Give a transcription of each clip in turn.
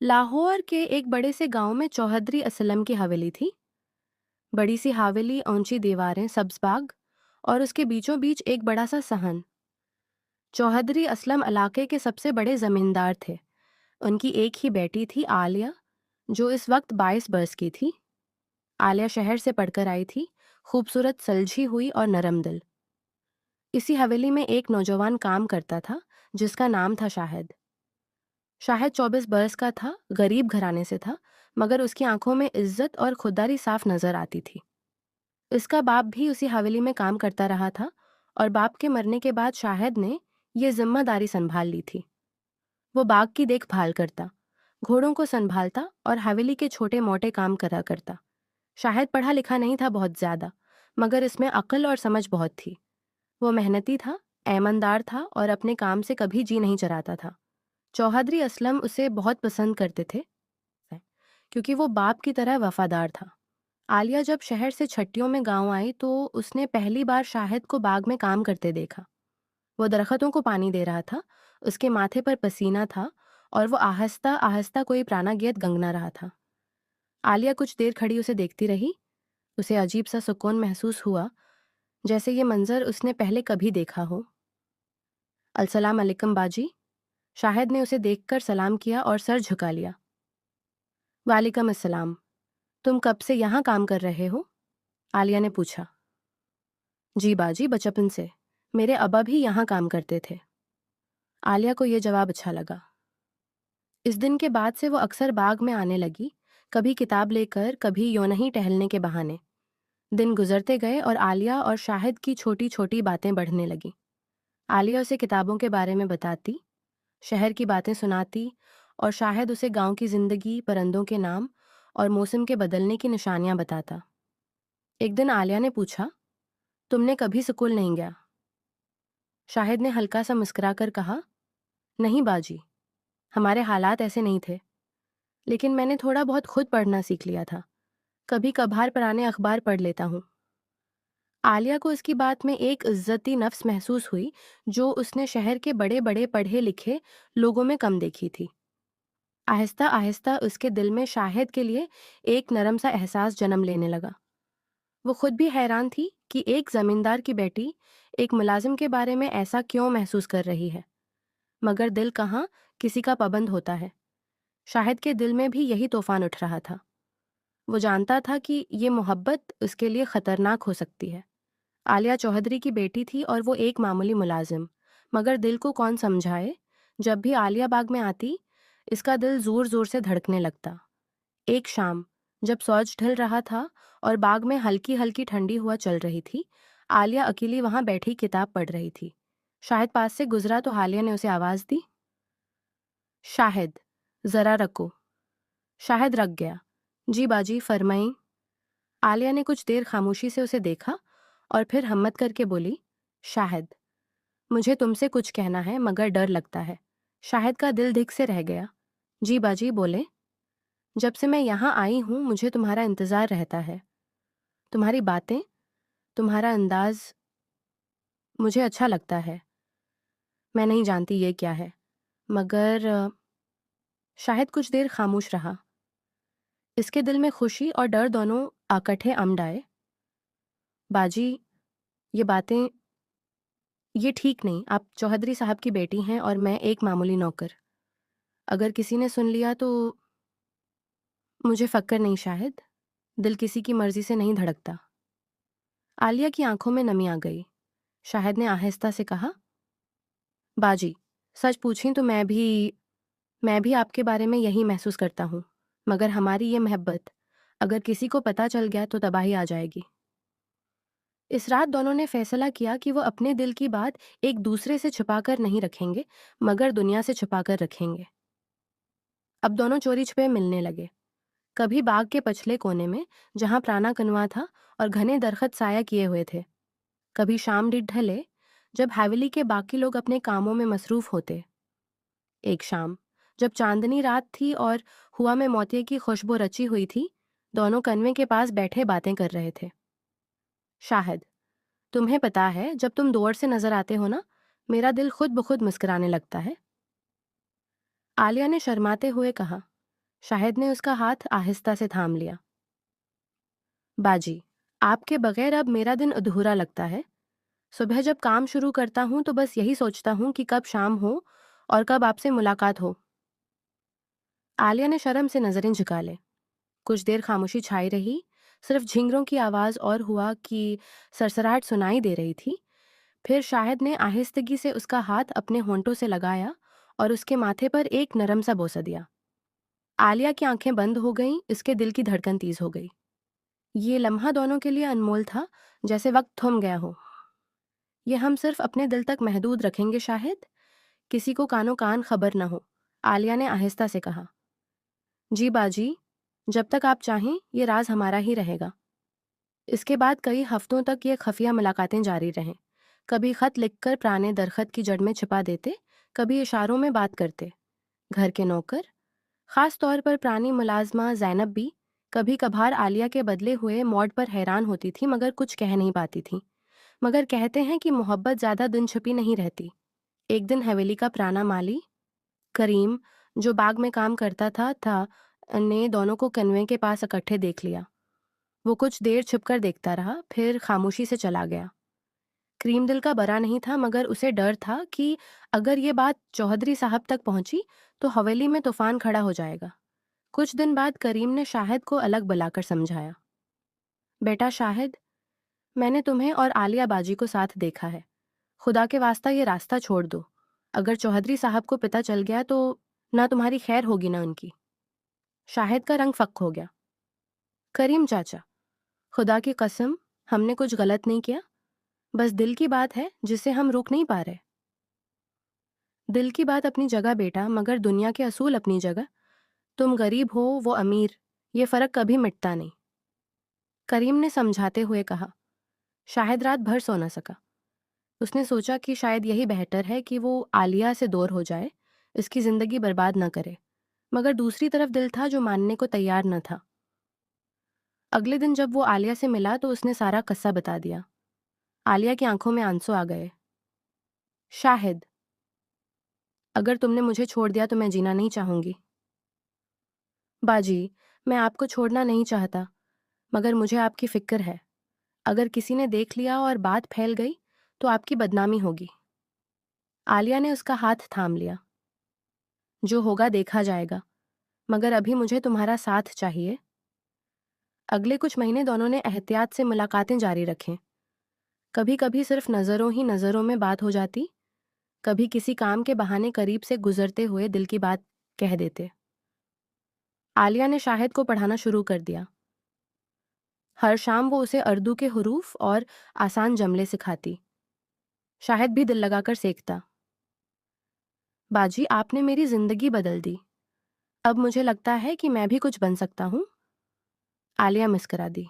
लाहौर के एक बड़े से गांव में चौहद्री असलम की हवेली थी। बड़ी सी हवेली, ऊंची दीवारें, सब्ज बाग और उसके बीचों बीच एक बड़ा सा सहन। चौहद्री असलम इलाके के सबसे बड़े जमींदार थे। उनकी एक ही बेटी थी, आलिया, जो इस वक्त 22 बरस की थी। आलिया शहर से पढ़कर आई थी, खूबसूरत, सलझी हुई और नरम दिल। इसी हवेली में एक नौजवान काम करता था, जिसका नाम था शाहिद। शाहिद 24 बरस का था, गरीब घराने से था, मगर उसकी आंखों में इज्जत और खुददारी साफ नजर आती थी। इसका बाप भी उसी हवेली में काम करता रहा था और बाप के मरने के बाद शाहिद ने ये जिम्मेदारी संभाल ली थी। वो बाग की देखभाल करता, घोड़ों को संभालता और हवेली के छोटे मोटे काम करा करता। शाहिद पढ़ा लिखा नहीं था बहुत ज्यादा, मगर इसमें अक्ल और समझ बहुत थी। वो मेहनती था, ईमानदार था और अपने काम से कभी जी नहीं चराता था। चौहद्री असलम उसे बहुत पसंद करते थे, क्योंकि वो बाप की तरह वफादार था। आलिया जब शहर से छुट्टियों में गांव आई तो उसने पहली बार शाहिद को बाग में काम करते देखा। वो दरख्तों को पानी दे रहा था, उसके माथे पर पसीना था और वो आहिस्ता आहिस्ता कोई पुराना गीत गंगना रहा था। आलिया कुछ देर खड़ी उसे देखती रही। उसे अजीब सा सुकून महसूस हुआ, जैसे ये मंजर उसने पहले कभी देखा हो। अस्सलाम अलैकुम बाजी। शाहिद ने उसे देखकर सलाम किया और सर झुका लिया। वालेकुम अस्सलाम। तुम कब से यहाँ काम कर रहे हो? आलिया ने पूछा। जी बाजी, बचपन से। मेरे अब्बा भी यहाँ काम करते थे। आलिया को यह जवाब अच्छा लगा। इस दिन के बाद से वो अक्सर बाग में आने लगी, कभी किताब लेकर, कभी यूं ही टहलने के बहाने। दिन गुजरते गए और आलिया और शाहिद की छोटी छोटी बातें बढ़ने लगी। आलिया उसे किताबों के बारे में बताती, शहर की बातें सुनाती और शाहिद उसे गांव की जिंदगी, परिंदों के नाम और मौसम के बदलने की निशानियां बताता। एक दिन आलिया ने पूछा, तुमने कभी स्कूल नहीं गया? शाहिद ने हल्का सा मुस्कुराकर कहा, नहीं बाजी, हमारे हालात ऐसे नहीं थे। लेकिन मैंने थोड़ा बहुत खुद पढ़ना सीख लिया था। कभी कभार पुराने अखबार पढ़ लेता हूँ। आलिया को इसकी बात में एक इज्जती नफ्स महसूस हुई, जो उसने शहर के बड़े बड़े पढ़े लिखे लोगों में कम देखी थी। आहिस्ता आहिस्ता उसके दिल में शाहिद के लिए एक नरम सा एहसास जन्म लेने लगा। वो खुद भी हैरान थी कि एक जमींदार की बेटी एक मुलाजिम के बारे में ऐसा क्यों महसूस कर रही है। मगर दिल कहाँ किसी का पाबंद होता है। शाहिद के दिल में भी यही तूफान उठ रहा था। वो जानता था कि ये मोहब्बत उसके लिए खतरनाक हो सकती है। आलिया चौधरी की बेटी थी और वो एक मामूली मुलाजिम, मगर दिल को कौन समझाए। जब भी आलिया बाग में आती, इसका दिल जोर जोर से धड़कने लगता। एक शाम, जब सूरज ढल रहा था और बाग में हल्की हल्की ठंडी हवा चल रही थी, आलिया अकेली वहां बैठी किताब पढ़ रही थी। शाहिद पास से गुजरा तो आलिया ने उसे आवाज दी, शाहिद, जरा रखो। शाहिद रख गया। जी बाजी, फरमाई। आलिया ने कुछ देर खामोशी से उसे देखा और फिर हिम्मत करके बोली, शाहिद, मुझे तुमसे कुछ कहना है मगर डर लगता है। शाहिद का दिल धिक से रह गया। जी बाजी, बोले। जब से मैं यहाँ आई हूँ मुझे तुम्हारा इंतजार रहता है। तुम्हारी बातें, तुम्हारा अंदाज मुझे अच्छा लगता है। मैं नहीं जानती ये क्या है, मगर शाहिद कुछ देर खामोश रहा। इसके दिल में खुशी और डर दोनों आकठे अमड आए। बाजी, ये बातें, ये ठीक नहीं। आप चौधरी साहब की बेटी हैं और मैं एक मामूली नौकर। अगर किसी ने सुन लिया तो। मुझे फक्र नहीं शाहिद, दिल किसी की मर्जी से नहीं धड़कता। आलिया की आंखों में नमी आ गई। शाहिद ने आहिस्ता से कहा, बाजी, सच पूछें तो मैं भी आपके बारे में यही महसूस करता हूँ। मगर हमारी ये मोहब्बत अगर किसी को पता चल गया तो तबाही आ जाएगी। इस रात दोनों ने फैसला किया कि वो अपने दिल की बात एक दूसरे से छुपाकर नहीं रखेंगे, मगर दुनिया से छुपाकर रखेंगे। अब दोनों चोरी छुपे मिलने लगे। कभी बाग के पछले कोने में, जहां पुराना कनवा था और घने दरख्त साया किए हुए थे। कभी शाम ढले, जब हवेली के बाकी लोग अपने कामों में मसरूफ होते। एक शाम, जब चांदनी रात थी और हुआ में मोतिये की खुशबू रची हुई थी, दोनों कनवे के पास बैठे बातें कर रहे थे। शाहिद, तुम्हें पता है, जब तुम दूर से नजर आते हो ना, मेरा दिल खुद ब खुद मुस्कुराने लगता है। आलिया ने शर्माते हुए कहा, शाहिद ने उसका हाथ आहिस्ता से थाम लिया। बाजी, आपके बगैर अब मेरा दिन अधूरा लगता है। सुबह जब काम शुरू करता हूँ तो बस यही सोचता हूँ कि कब शाम हो और कब आपसे मुलाकात हो। आलिया ने शर्म से नजरें झुका ले। कुछ देर खामोशी छाई रही, सिर्फ झिंगरों की आवाज और हुआ कि सरसराहट सुनाई दे रही थी। फिर शाहिद ने आहिस्तगी से उसका हाथ अपने होंठों से लगाया और उसके माथे पर एक नरम सा बोसा दिया। आलिया की आंखें बंद हो गईं, इसके दिल की धड़कन तेज हो गई। ये लम्हा दोनों के लिए अनमोल था, जैसे वक्त थम गया हो। ये हम सिर्फ अपने दिल तक महदूद रखेंगे शाहिद, किसी को कानो कान खबर न हो, आलिया ने आहिस्ता से कहा। जी बाजी, जब तक आप चाहें ये राज हमारा ही रहेगा। इसके बाद कई हफ्तों तक ये खफिया मुलाकातें जारी रहें। कभी खत लिखकर पुराने दरखत की जड़ में छिपा देते, कभी इशारों में बात करते। घर के नौकर, खास तौर पर पुरानी मुलाजमा ज़ैनब भी, कभी कभार आलिया के बदले हुए मौड पर हैरान होती थी मगर कुछ कह नहीं पाती थी। मगर कहते हैं कि मोहब्बत ज़्यादा दिन छुपी नहीं रहती। एक दिन हवेली का पुराना माली करीम, जो बाग में काम करता था ने दोनों को कन्वे के पास इकट्ठे देख लिया। वो कुछ देर छुपकर देखता रहा, फिर खामोशी से चला गया। करीम दिल का बरा नहीं था मगर उसे डर था कि अगर ये बात चौधरी साहब तक पहुंची तो हवेली में तूफान खड़ा हो जाएगा। कुछ दिन बाद करीम ने शाहिद को अलग बुलाकर समझाया। बेटा शाहिद, मैंने तुम्हें और आलिया बाजी को साथ देखा है। खुदा के वास्ता ये रास्ता छोड़ दो। अगर चौधरी साहब को पता चल गया तो ना तुम्हारी खैर होगी ना उनकी। शाहिद का रंग फक हो गया। करीम चाचा, खुदा की कसम, हमने कुछ गलत नहीं किया। बस दिल की बात है जिसे हम रोक नहीं पा रहे। दिल की बात अपनी जगह बेटा, मगर दुनिया के असूल अपनी जगह। तुम गरीब हो, वो अमीर, ये फर्क कभी मिटता नहीं। करीम ने समझाते हुए कहा। शाहिद रात भर सो न सका। उसने सोचा कि शायद यही बेहतर है कि वो आलिया से दूर हो जाए, इसकी जिंदगी बर्बाद न करे। मगर दूसरी तरफ दिल था जो मानने को तैयार न था। अगले दिन जब वो आलिया से मिला तो उसने सारा किस्सा बता दिया। आलिया की आंखों में आंसू आ गए। शाहिद, अगर तुमने मुझे छोड़ दिया तो मैं जीना नहीं चाहूंगी। बाजी, मैं आपको छोड़ना नहीं चाहता, मगर मुझे आपकी फिक्र है। अगर किसी ने देख लिया और बात फैल गई तो आपकी बदनामी होगी। आलिया ने उसका हाथ थाम लिया। जो होगा देखा जाएगा, मगर अभी मुझे तुम्हारा साथ चाहिए। अगले कुछ महीने दोनों ने एहतियात से मुलाकातें जारी रखें। कभी कभी सिर्फ नज़रों ही नज़रों में बात हो जाती, कभी किसी काम के बहाने करीब से गुजरते हुए दिल की बात कह देते। आलिया ने शाहिद को पढ़ाना शुरू कर दिया। हर शाम वो उसे उर्दू के हुरूफ और आसान जमले सिखाती। शाहिद भी दिल लगाकर सीखता। बाजी, आपने मेरी जिंदगी बदल दी। अब मुझे लगता है कि मैं भी कुछ बन सकता हूँ। आलिया मुस्कुरा दी।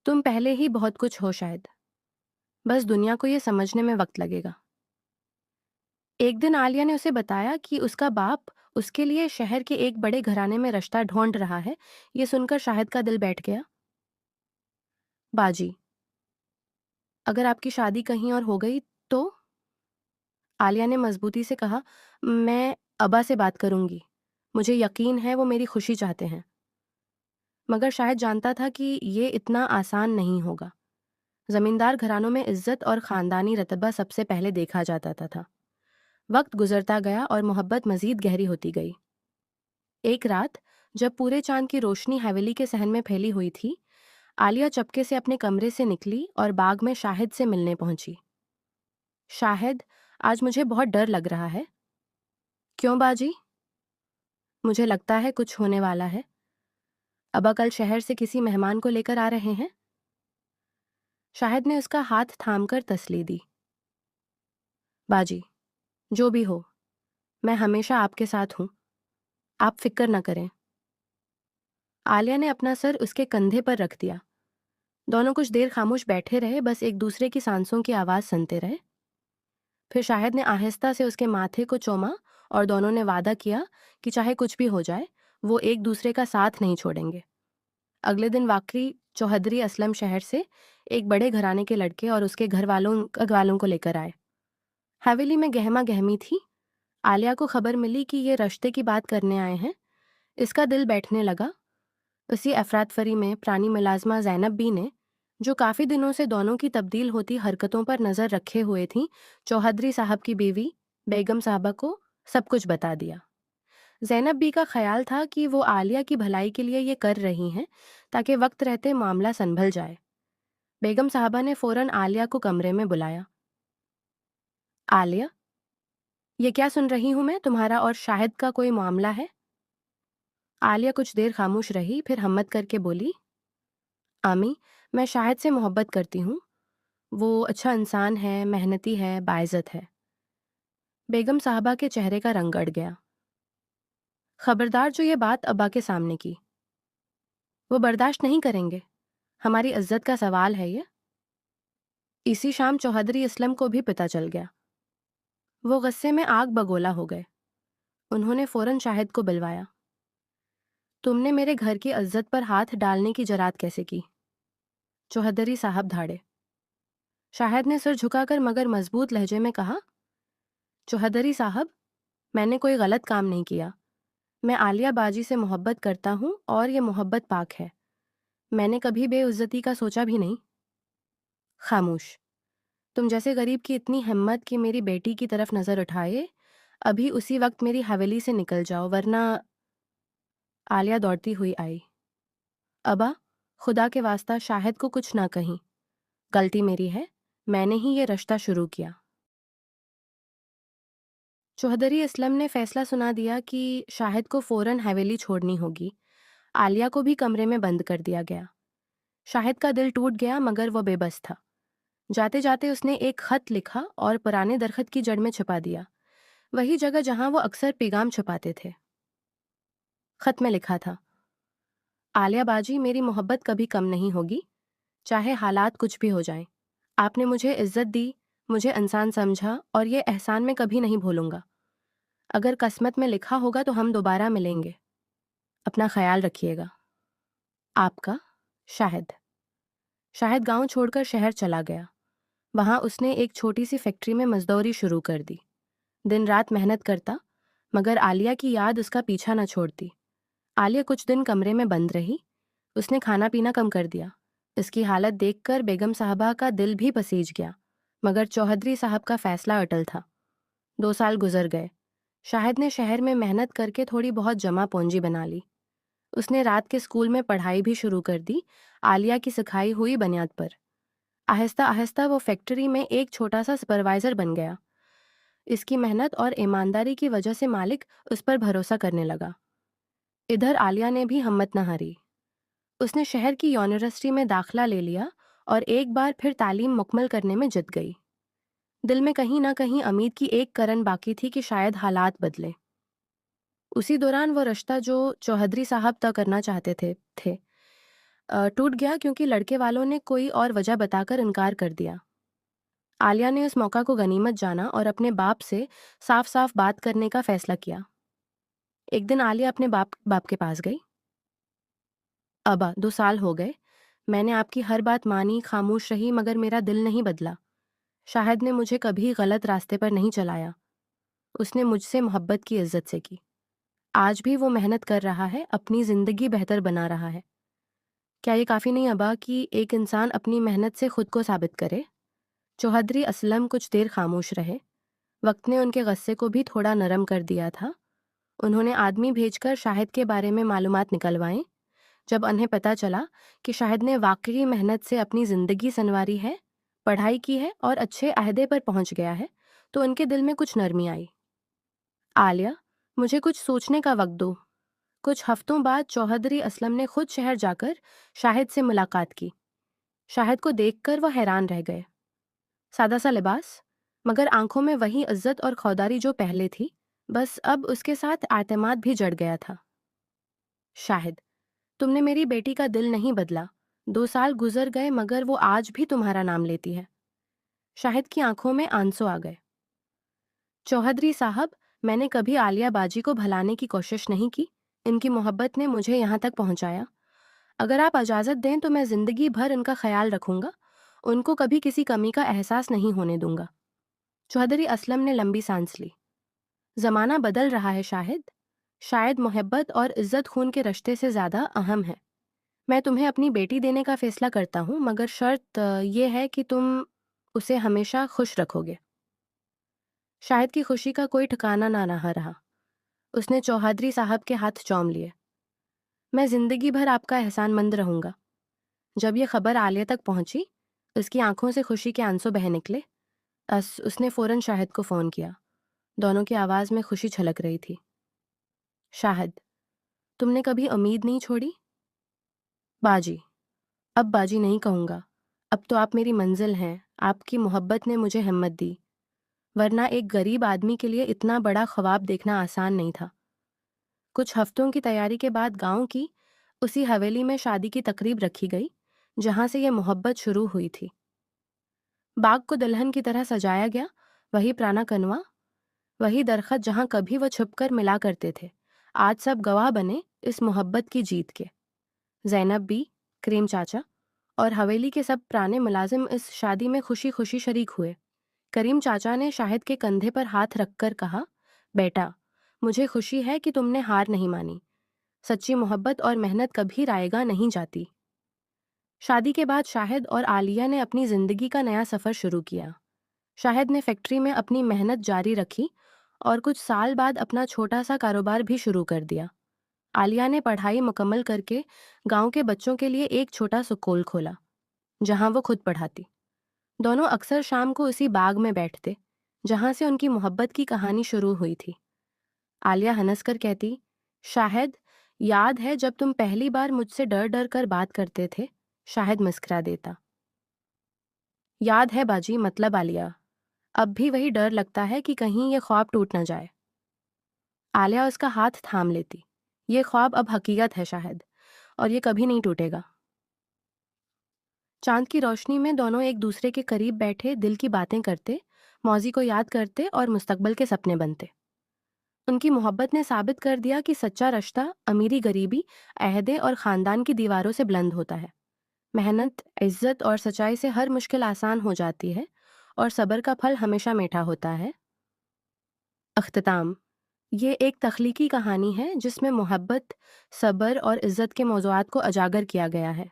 तुम पहले ही बहुत कुछ हो शायद, बस दुनिया को ये समझने में वक्त लगेगा। एक दिन आलिया ने उसे बताया कि उसका बाप उसके लिए शहर के एक बड़े घराने में रिश्ता ढूंढ रहा है। ये सुनकर शाहिद का दिल बैठ गया। बाजी, अगर आपकी शादी कहीं और हो गई तो? आलिया ने मजबूती से कहा। मैं अब्बा से बात करूंगी। मुझे यकीन है वो मेरी खुशी चाहते हैं। मगर शायद जानता था कि ये इतना आसान नहीं होगा। जमींदार घरानों में इज्जत और खानदानी रतबा सबसे पहले देखा जाता था। वक्त गुजरता गया और मोहब्बत मजीद गहरी होती गई। एक रात जब पूरे चांद की रोशनी हवेली के सहन में फैली हुई थी, आलिया चपके से अपने कमरे से निकली और बाग में शाहिद से मिलने पहुंची। शाहिद, आज मुझे बहुत डर लग रहा है। क्यों बाजी? मुझे लगता है कुछ होने वाला है। अब्बा कल शहर से किसी मेहमान को लेकर आ रहे हैं। शाहिद ने उसका हाथ थामकर तसल्ली दी। बाजी, जो भी हो, मैं हमेशा आपके साथ हूँ। आप फिक्र न करें। आलिया ने अपना सर उसके कंधे पर रख दिया। दोनों कुछ देर खामोश बैठे रहे, बस एक दूसरे की सांसों की आवाज़ सुनते रहे। फिर शाहिद ने आहिस्ता से उसके माथे को चूमा और दोनों ने वादा किया कि चाहे कुछ भी हो जाए, वो एक दूसरे का साथ नहीं छोड़ेंगे। अगले दिन वाकई चौधरी असलम शहर से एक बड़े घराने के लड़के और उसके घर वालों को लेकर आए। हवेली में गहमा गहमी थी। आलिया को खबर मिली कि ये रिश्ते की बात करने आए हैं, اس کا دل بیٹھنے لگا۔ اسی افراتفری میں پرانی ملازمہ زینب بی نے، جو کافی دنوں سے دونوں کی تبدیل ہوتی حرکتوں پر نظر رکھے ہوئے تھیں، چوہدری صاحب کی بیوی بیگم صاحبہ کو سب کچھ بتا دیا۔ زینب بی کا خیال تھا کہ وہ عالیہ کی بھلائی کے لیے یہ کر رہی ہیں تاکہ وقت رہتے معاملہ سنبھل جائے۔ بیگم صاحبہ نے فوراً عالیہ کو کمرے میں بلایا۔ عالیہ، یہ کیا سن رہی ہوں میں، تمہارا اور شاہد کا کوئی معاملہ ہے؟ عالیہ کچھ دیر خاموش رہی، پھر ہمت کر کے بولی، آمی، میں شاہد سے محبت کرتی ہوں۔ وہ اچھا انسان ہے، محنتی ہے، باعزت ہے۔ بیگم صاحبہ کے چہرے کا رنگ اڑ گیا۔ خبردار جو یہ بات ابا کے سامنے کی، وہ برداشت نہیں کریں گے، ہماری عزت کا سوال ہے یہ۔ اسی شام چوہدری اسلم کو بھی پتہ چل گیا۔ وہ غصے میں آگ بگولا ہو گئے۔ انہوں نے فوراً شاہد کو بلوایا۔ تم نے میرے گھر کی عزت پر ہاتھ ڈالنے کی جرات کیسے کی؟ چوہدری صاحب دھاڑے۔ شاہد نے سر جھکا کر مگر مضبوط لہجے میں کہا، چوہدری صاحب، میں نے کوئی غلط کام نہیں کیا۔ میں عالیہ باجی سے محبت کرتا ہوں اور یہ محبت پاک ہے۔ میں نے کبھی بے عزتی کا سوچا بھی نہیں۔ خاموش۔ تم جیسے غریب کی اتنی ہمت کہ میری بیٹی کی طرف نظر اٹھائے، ابھی اسی وقت میری حویلی سے نکل جاؤ ورنہ… عالیہ دوڑتی ہوئی آئی۔ ابا، خدا کے واسطہ شاہد کو کچھ نہ کہیں، غلطی میری ہے، میں نے ہی یہ رشتہ شروع کیا۔ چوہدری اسلم نے فیصلہ سنا دیا کہ شاہد کو فوراً حویلی چھوڑنی ہوگی۔ عالیہ کو بھی کمرے میں بند کر دیا گیا۔ شاہد کا دل ٹوٹ گیا مگر وہ بے بس تھا۔ جاتے جاتے اس نے ایک خط لکھا اور پرانے درخت کی جڑ میں چھپا دیا، وہی جگہ جہاں وہ اکثر پیغام چھپاتے تھے۔ خط میں لکھا تھا، عالیہ باجی، میری محبت کبھی کم نہیں ہوگی، چاہے حالات کچھ بھی ہو جائیں۔ آپ نے مجھے عزت دی، مجھے انسان سمجھا، اور یہ احسان میں کبھی نہیں بھولوں گا۔ اگر قسمت میں لکھا ہوگا تو ہم دوبارہ ملیں گے۔ اپنا خیال رکھیے گا۔ آپ کا شاہد۔ شاہد گاؤں چھوڑ کر شہر چلا گیا۔ وہاں اس نے ایک چھوٹی سی فیکٹری میں مزدوری شروع کر دی۔ دن رات محنت کرتا، مگر عالیہ کی یاد اس کا پیچھا نہ چھوڑتی۔ عالیہ کچھ دن کمرے میں بند رہی۔ اس نے کھانا پینا کم کر دیا۔ اس کی حالت دیکھ کر بیگم صاحبہ کا دل بھی پسیج گیا، مگر چوہدری صاحب کا فیصلہ اٹل تھا۔ 2 سال گزر گئے۔ شاہد نے شہر میں محنت کر کے تھوڑی بہت جمع پونجی بنا لی۔ اس نے رات کے اسکول میں پڑھائی بھی شروع کر دی، عالیہ کی سکھائی ہوئی بنیاد پر۔ آہستہ آہستہ وہ فیکٹری میں ایک چھوٹا سا سپروائزر بن گیا۔ اس کی محنت اور ایمانداری کی وجہ سے مالک اس پر بھروسہ کرنے لگا۔ ادھر عالیہ نے بھی ہمت نہ ہاری۔ اس نے شہر کی یونیورسٹی میں داخلہ لے لیا اور ایک بار پھر تعلیم مکمل کرنے میں جت گئی۔ دل میں کہیں نہ کہیں امید کی ایک کرن باقی تھی کہ شاید حالات بدلے۔ اسی دوران وہ رشتہ جو چوہدری صاحب طے کرنا چاہتے تھے ٹوٹ گیا، کیونکہ لڑکے والوں نے کوئی اور وجہ بتا کر انکار کر دیا۔ عالیہ نے اس موقع کو غنیمت جانا اور اپنے باپ سے صاف صاف بات کرنے کا فیصلہ کیا۔ ایک دن عالیہ اپنے باپ کے پاس گئی۔ ابا، 2 سال ہو گئے، میں نے آپ کی ہر بات مانی، خاموش رہی، مگر میرا دل نہیں بدلا۔ شاہد نے مجھے کبھی غلط راستے پر نہیں چلایا۔ اس نے مجھ سے محبت کی، عزت سے کی۔ آج بھی وہ محنت کر رہا ہے، اپنی زندگی بہتر بنا رہا ہے۔ کیا یہ کافی نہیں ابا کہ ایک انسان اپنی محنت سے خود کو ثابت کرے؟ چوہدری اسلم کچھ دیر خاموش رہے۔ وقت نے ان کے غصے کو بھی تھوڑا نرم کر دیا تھا۔ انہوں نے آدمی بھیج کر شاہد کے بارے میں معلومات نکلوائیں۔ جب انہیں پتہ چلا کہ شاہد نے واقعی محنت سے اپنی زندگی سنواری ہے، پڑھائی کی ہے اور اچھے عہدے پر پہنچ گیا ہے، تو ان کے دل میں کچھ نرمی آئی۔ عالیہ، مجھے کچھ سوچنے کا وقت دو۔ کچھ ہفتوں بعد چوہدری اسلم نے خود شہر جا کر شاہد سے ملاقات کی۔ شاہد کو دیکھ کر وہ حیران رہ گئے۔ سادہ سا لباس، مگر آنکھوں میں وہی عزت اور خودداری جو پہلے تھی، بس اب اس کے ساتھ اعتماد بھی جڑ گیا تھا۔ شاہد، تم نے میری بیٹی کا دل نہیں بدلا۔ 2 سال گزر گئے مگر وہ آج بھی تمہارا نام لیتی ہے۔ شاہد کی آنکھوں میں آنسو آ گئے۔ چوہدری صاحب، میں نے کبھی عالیہ باجی کو بھلانے کی کوشش نہیں کی۔ ان کی محبت نے مجھے یہاں تک پہنچایا۔ اگر آپ اجازت دیں تو میں زندگی بھر ان کا خیال رکھوں گا، ان کو کبھی کسی کمی کا احساس نہیں ہونے دوں گا۔ چوہدری اسلم نے لمبی سانس لی۔ زمانہ بدل رہا ہے شاہد، شاید محبت اور عزت خون کے رشتے سے زیادہ اہم ہے۔ میں تمہیں اپنی بیٹی دینے کا فیصلہ کرتا ہوں، مگر شرط یہ ہے کہ تم اسے ہمیشہ خوش رکھو گے۔ شاہد کی خوشی کا کوئی ٹھکانہ نہ رہا۔ اس نے چوہدری صاحب کے ہاتھ چوم لیے۔ میں زندگی بھر آپ کا احسان مند رہوں گا۔ جب یہ خبر عالیہ تک پہنچی، اس کی آنکھوں سے خوشی کے آنسو بہہ نکلے۔ اس نے فوراً شاہد کو فون کیا۔ دونوں کی آواز میں خوشی چھلک رہی تھی۔ شاہد: تم نے کبھی امید نہیں چھوڑی؟ باجی: اب باجی نہیں کہوں گا، اب تو آپ میری منزل ہیں، آپ کی محبت نے مجھے ہمت دی، ورنہ ایک غریب آدمی کے لیے اتنا بڑا خواب دیکھنا آسان نہیں تھا۔ کچھ ہفتوں کی تیاری کے بعد گاؤں کی اسی حویلی میں شادی کی تقریب رکھی گئی جہاں سے یہ محبت شروع ہوئی تھی۔ باغ کو دلہن کی طرح سجایا گیا، وہی پرانا کنواں، وہی درخت جہاں کبھی وہ چھپ کر ملا کرتے تھے، آج سب گواہ بنے اس محبت کی جیت کے۔ زینب بی، کریم چاچا اور حویلی کے سب پرانے ملازم اس شادی میں خوشی خوشی شریک ہوئے۔ کریم چاچا نے شاہد کے کندھے پر ہاتھ رکھ کر کہا، بیٹا، مجھے خوشی ہے کہ تم نے ہار نہیں مانی۔ سچی محبت اور محنت کبھی رائے گاں نہیں جاتی۔ شادی کے بعد شاہد اور عالیہ نے اپنی زندگی کا نیا سفر شروع کیا۔ شاہد نے فیکٹری میں اپنی محنت جاری رکھی اور کچھ سال بعد اپنا چھوٹا سا کاروبار بھی شروع کر دیا۔ عالیہ نے پڑھائی مکمل کر کے گاؤں کے بچوں کے لیے ایک چھوٹا اسکول کھولا جہاں وہ خود پڑھاتی۔ دونوں اکثر شام کو اسی باغ میں بیٹھتے جہاں سے ان کی محبت کی کہانی شروع ہوئی تھی۔ عالیہ ہنس کر کہتی، شاہد، یاد ہے جب تم پہلی بار مجھ سے ڈر ڈر کر بات کرتے تھے؟ شاہد مسکرا دیتا، یاد ہے باجی، مطلب عالیہ، اب بھی وہی ڈر لگتا ہے کہ کہیں یہ خواب ٹوٹ نہ جائے۔ عالیہ اس کا ہاتھ تھام لیتی، یہ خواب اب حقیقت ہے شاہد، اور یہ کبھی نہیں ٹوٹے گا۔ چاند کی روشنی میں دونوں ایک دوسرے کے قریب بیٹھے دل کی باتیں کرتے، ماضی کو یاد کرتے اور مستقبل کے سپنے بنتے۔ ان کی محبت نے ثابت کر دیا کہ سچا رشتہ امیری غریبی، عہدے اور خاندان کی دیواروں سے بلند ہوتا ہے۔ محنت، عزت اور سچائی سے ہر مشکل آسان ہو جاتی ہے اور صبر کا پھل ہمیشہ میٹھا ہوتا ہے۔ اختتام: یہ ایک تخلیقی کہانی ہے جس میں محبت، صبر اور عزت کے موضوعات کو اجاگر کیا گیا ہے۔